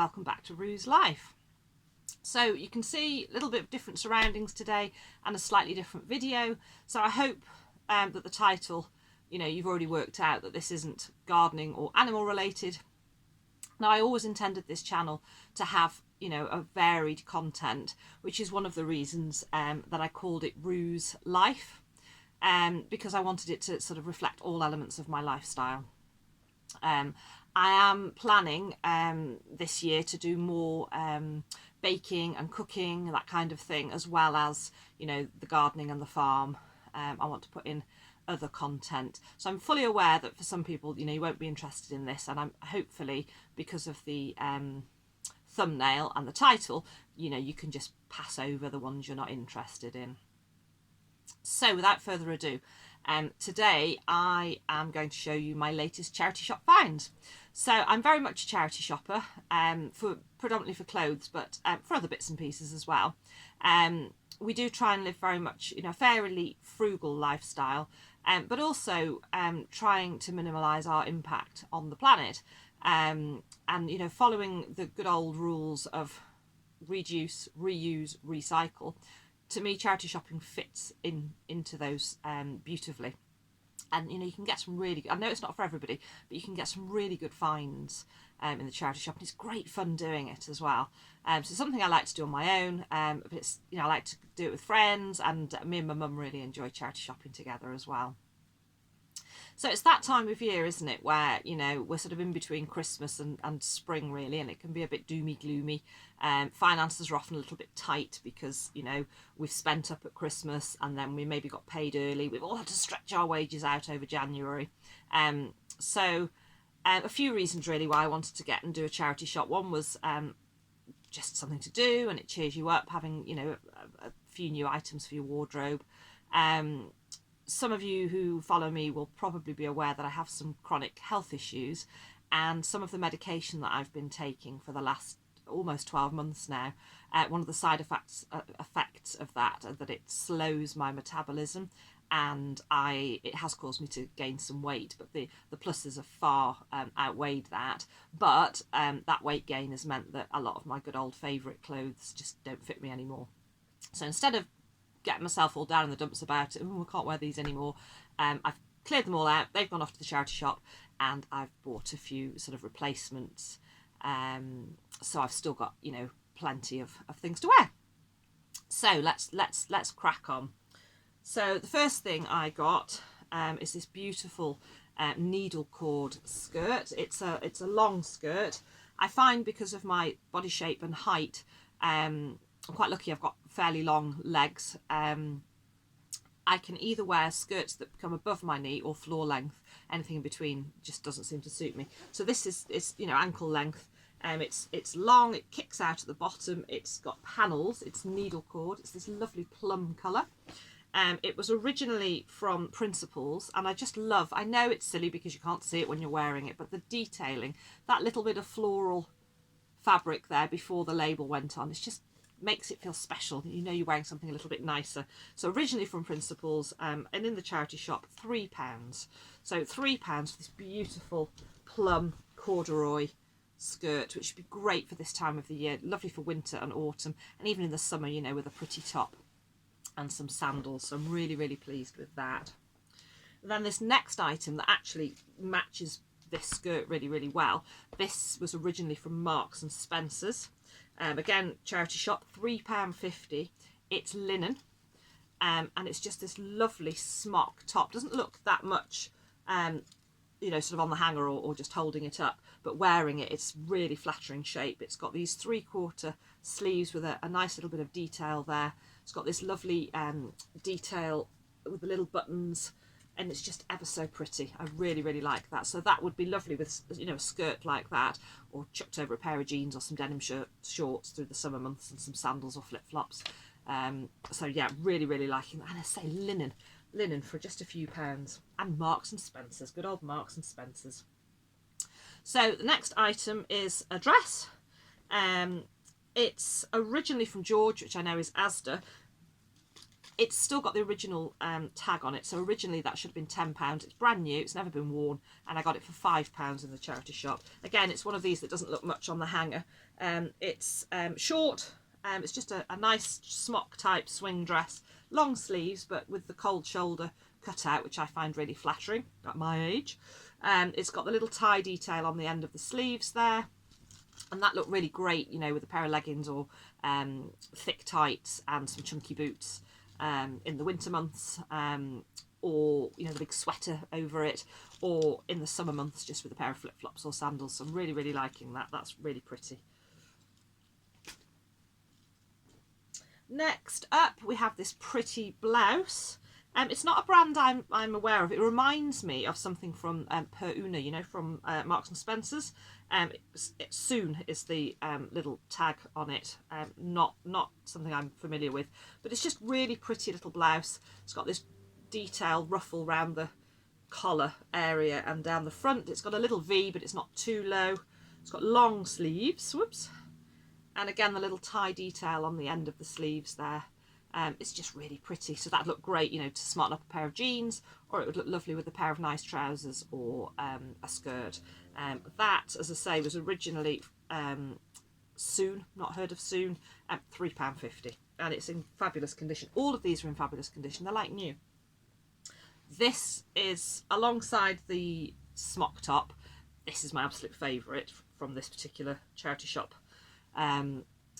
welcome back to Rue's Life. So you can see a little bit of different surroundings today and a slightly different video. So I hope that the title, you know, you've already worked out that this isn't gardening or animal related. Now, I always intended this channel to have, you know, a varied content, which is one of the reasons that I called it Rue's Life, because I wanted it to sort of reflect all elements of my lifestyle. I am planning this year to do more baking and cooking, that kind of thing, as well as, you know, the gardening and the farm. I want to put in other content. So I'm fully aware that for some people, you know, you won't be interested in this, and I'm hopefully, because of the thumbnail and the title, you know, you can just pass over the ones you're not interested in. So without further ado, today I am going to show you my latest charity shop finds. So I'm very much a charity shopper, predominantly for clothes, but for other bits and pieces as well. We do try and live very much, you know, a fairly frugal lifestyle, but also trying to minimise our impact on the planet, and, you know, following the good old rules of reduce, reuse, recycle. To me, charity shopping fits into those beautifully. And, you know, you can get some really good, I know it's not for everybody, but you can get some really good finds in the charity shop, and it's great fun doing it as well. So it's something I like to do on my own, but it's, you know, I like to do it with friends, and me and my mum really enjoy charity shopping together as well. So it's that time of year, isn't it, where, you know, we're sort of in between Christmas and spring really, and it can be a bit doomy gloomy. Finances are often a little bit tight because, you know, we've spent up at Christmas and then we maybe got paid early. We've all had to stretch our wages out over January. So a few reasons really why I wanted to get and do a charity shop. One was just something to do, and it cheers you up having, you know, a few new items for your wardrobe. Some of you who follow me will probably be aware that I have some chronic health issues, and some of the medication that I've been taking for the last almost 12 months now, one of the side effects of that is that it slows my metabolism, and it has caused me to gain some weight, but the pluses have far outweighed that. But that weight gain has meant that a lot of my good old favourite clothes just don't fit me anymore. So instead of getting myself all down in the dumps about it, we can't wear these anymore, I've cleared them all out, they've gone off to the charity shop, and I've bought a few sort of replacements, so I've still got, you know, plenty of things to wear. So let's crack on. So the first thing I got is this beautiful needle cord skirt. It's a long skirt. I find because of my body shape and height, I'm quite lucky, I've got fairly long legs. I can either wear skirts that become above my knee or floor length. Anything in between just doesn't seem to suit me. So this is you know, ankle length. It's long, it kicks out at the bottom, it's got panels, it's needle cord, it's this lovely plum colour. It was originally from Principles, and I just love, I know it's silly because you can't see it when you're wearing it, but the detailing, that little bit of floral fabric there before the label went on, it's just makes it feel special. You know, you're wearing something a little bit nicer. So originally from Principles, and in the charity shop, £3. So £3 for this beautiful plum corduroy skirt, which would be great for this time of the year, lovely for winter and autumn, and even in the summer, you know, with a pretty top and some sandals. So I'm really, really pleased with that. And then this next item that actually matches this skirt really, really well. This was originally from Marks and Spencer's. Again, charity shop, £3.50. It's linen, and it's just this lovely smock top. Doesn't look that much, you know, sort of on the hanger or just holding it up, but wearing it, it's really flattering shape. It's got these 3/4 sleeves with a nice little bit of detail there. It's got this lovely detail with the little buttons, and it's just ever so pretty. I really, really like that. So that would be lovely with, you know, a skirt like that, or chucked over a pair of jeans or some denim shorts through the summer months, and some sandals or flip-flops. So yeah, really, really liking that. And I say linen for just a few pounds. And Marks and Spencer's, good old Marks and Spencer's. So the next item is a dress. It's originally from George, which I know is Asda, It's still got the original tag on it, so originally that should have been £10. It's brand new, it's never been worn, and I got it for £5 in the charity shop. Again, it's one of these that doesn't look much on the hanger. It's short, it's just a nice smock type swing dress, long sleeves but with the cold shoulder cut out, which I find really flattering at my age. It's got the little tie detail on the end of the sleeves there, and that looked really great, you know, with a pair of leggings or thick tights and some chunky boots in the winter months, or, you know, the big sweater over it, or in the summer months just with a pair of flip-flops or sandals. So I'm really, really liking that. That's really pretty. Next up, we have this pretty blouse. It's not a brand I'm aware of. It reminds me of something from Per Una, you know, from Marks and Spencer's. It soon is the little tag on it. Not something I'm familiar with, but it's just really pretty little blouse. It's got this detail ruffle around the collar area and down the front. It's got a little V, but it's not too low. It's got long sleeves, whoops, and again the little tie detail on the end of the sleeves there. It's just really pretty, so that'd look great, you know, to smarten up a pair of jeans, or it would look lovely with a pair of nice trousers or a skirt. That, as I say, was originally Soon, not heard of Soon, £3.50, and it's in fabulous condition. All of these are in fabulous condition, they're like new. This is, alongside the smock top, this is my absolute favourite from this particular charity shop,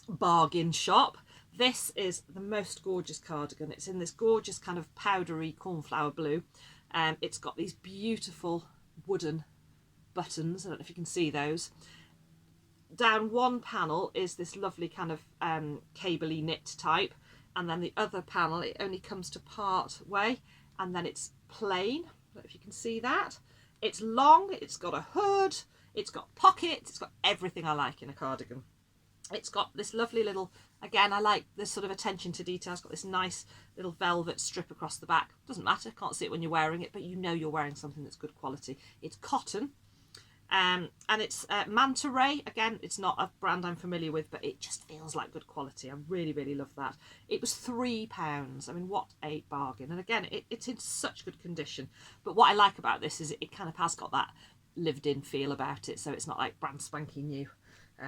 bargain shop. This is the most gorgeous cardigan. It's in this gorgeous kind of powdery cornflower blue. It's got these beautiful wooden buttons. I don't know if you can see those. Down one panel is this lovely kind of cable-y knit type, and then the other panel, it only comes to part way, and then it's plain. I don't know if you can see that. It's long, it's got a hood, it's got pockets, it's got everything I like in a cardigan. It's got this lovely little, again, I like this sort of attention to detail. It's got this nice little velvet strip across the back. Doesn't matter, can't see it when you're wearing it, but you know you're wearing something that's good quality. It's cotton, and it's Manta Ray. Again, it's not a brand I'm familiar with, but it just feels like good quality. I really, really love that. It was £3. I mean, what a bargain. And again, it's in such good condition. But what I like about this is it kind of has got that lived-in feel about it, so it's not like brand spanking new.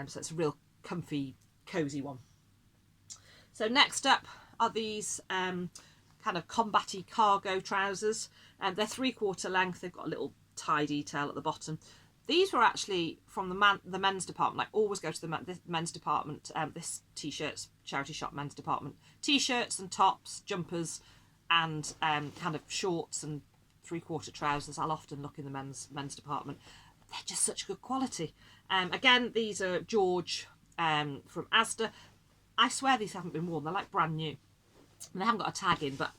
So it's a real comfy, cozy one. So next up are these kind of combat-y cargo trousers, and they're 3/4 length. They've got a little tie detail at the bottom. These were actually from the men's department. I always go to the men's department, this t-shirts, charity shop men's department. T-shirts and tops, jumpers, and kind of shorts and 3/4 trousers. I'll often look in the men's department. They're just such good quality. Again, these are George from Asda. I swear these haven't been worn. They're like brand new. And they haven't got a tag in, but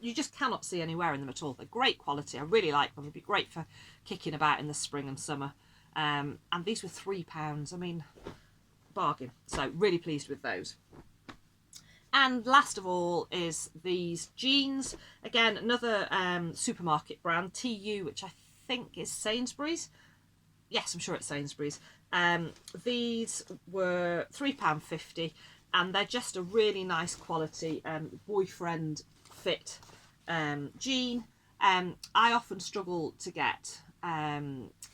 you just cannot see any wear in them at all. They're great quality. I really like them. They'd be great for kicking about in the spring and summer. And these were £3. I mean, bargain. So really pleased with those. And last of all is these jeans. Again, another supermarket brand, TU, which I think is Sainsbury's. Yes, I'm sure it's Sainsbury's. These were £3.50, and they're just a really nice quality boyfriend fit jean. I often struggle to get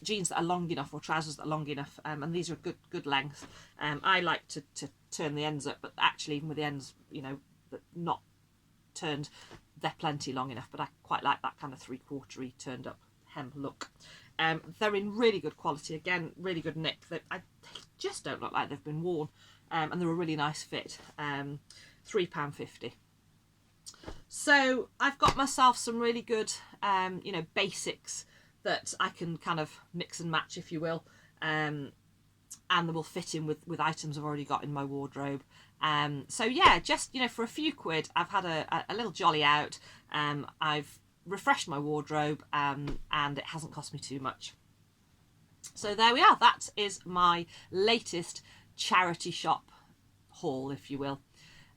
jeans that are long enough or trousers that are long enough, and these are good length. I like to turn the ends up, but actually even with the ends, you know, not turned, they're plenty long enough, but I quite like that kind of 3/4 turned up hem look. They're in really good quality, again, really good knit. They just don't look like they've been worn, and they're a really nice fit. £3.50. So I've got myself some really good, you know, basics that I can kind of mix and match, if you will, and they will fit in with items I've already got in my wardrobe. So yeah, just, you know, for a few quid, I've had a little jolly out. I've refreshed my wardrobe, and it hasn't cost me too much. So there we are. That is my latest charity shop haul, if you will.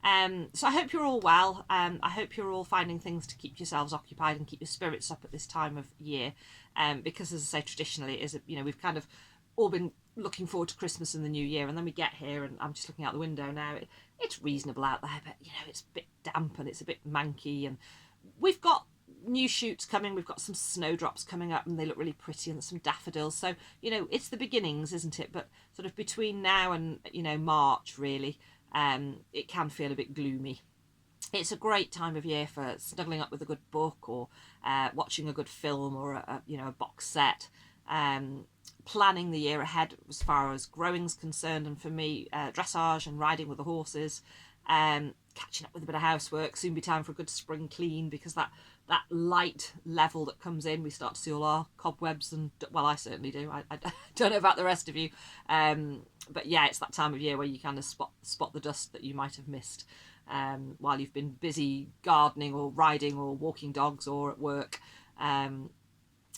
So I hope you're all well. I hope you're all finding things to keep yourselves occupied and keep your spirits up at this time of year, because, as I say, traditionally it is, you know, we've kind of all been looking forward to Christmas and the New Year, and then we get here and I'm just looking out the window now. It's reasonable out there, but you know, it's a bit damp and it's a bit manky, and we've got new shoots coming. We've got some snowdrops coming up and they look really pretty, and some daffodils. So, you know, it's the beginnings, isn't it? But sort of between now and, you know, March, really, it can feel a bit gloomy. It's a great time of year for snuggling up with a good book, or watching a good film, or a box set. Planning the year ahead as far as growing's concerned, and for me, dressage and riding with the horses. Catching up with a bit of housework. Soon be time for a good spring clean, because that light level that comes in, we start to see all our cobwebs, and well, I certainly do. I don't know about the rest of you, but yeah, it's that time of year where you kind of spot the dust that you might have missed while you've been busy gardening or riding or walking dogs or at work.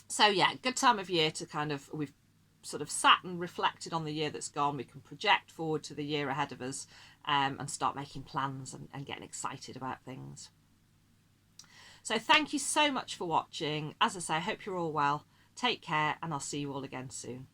So yeah, good time of year to we've sort of sat and reflected on the year that's gone. We can project forward to the year ahead of us, and start making plans and getting excited about things. So thank you so much for watching. As I say, I hope you're all well. Take care, and I'll see you all again soon.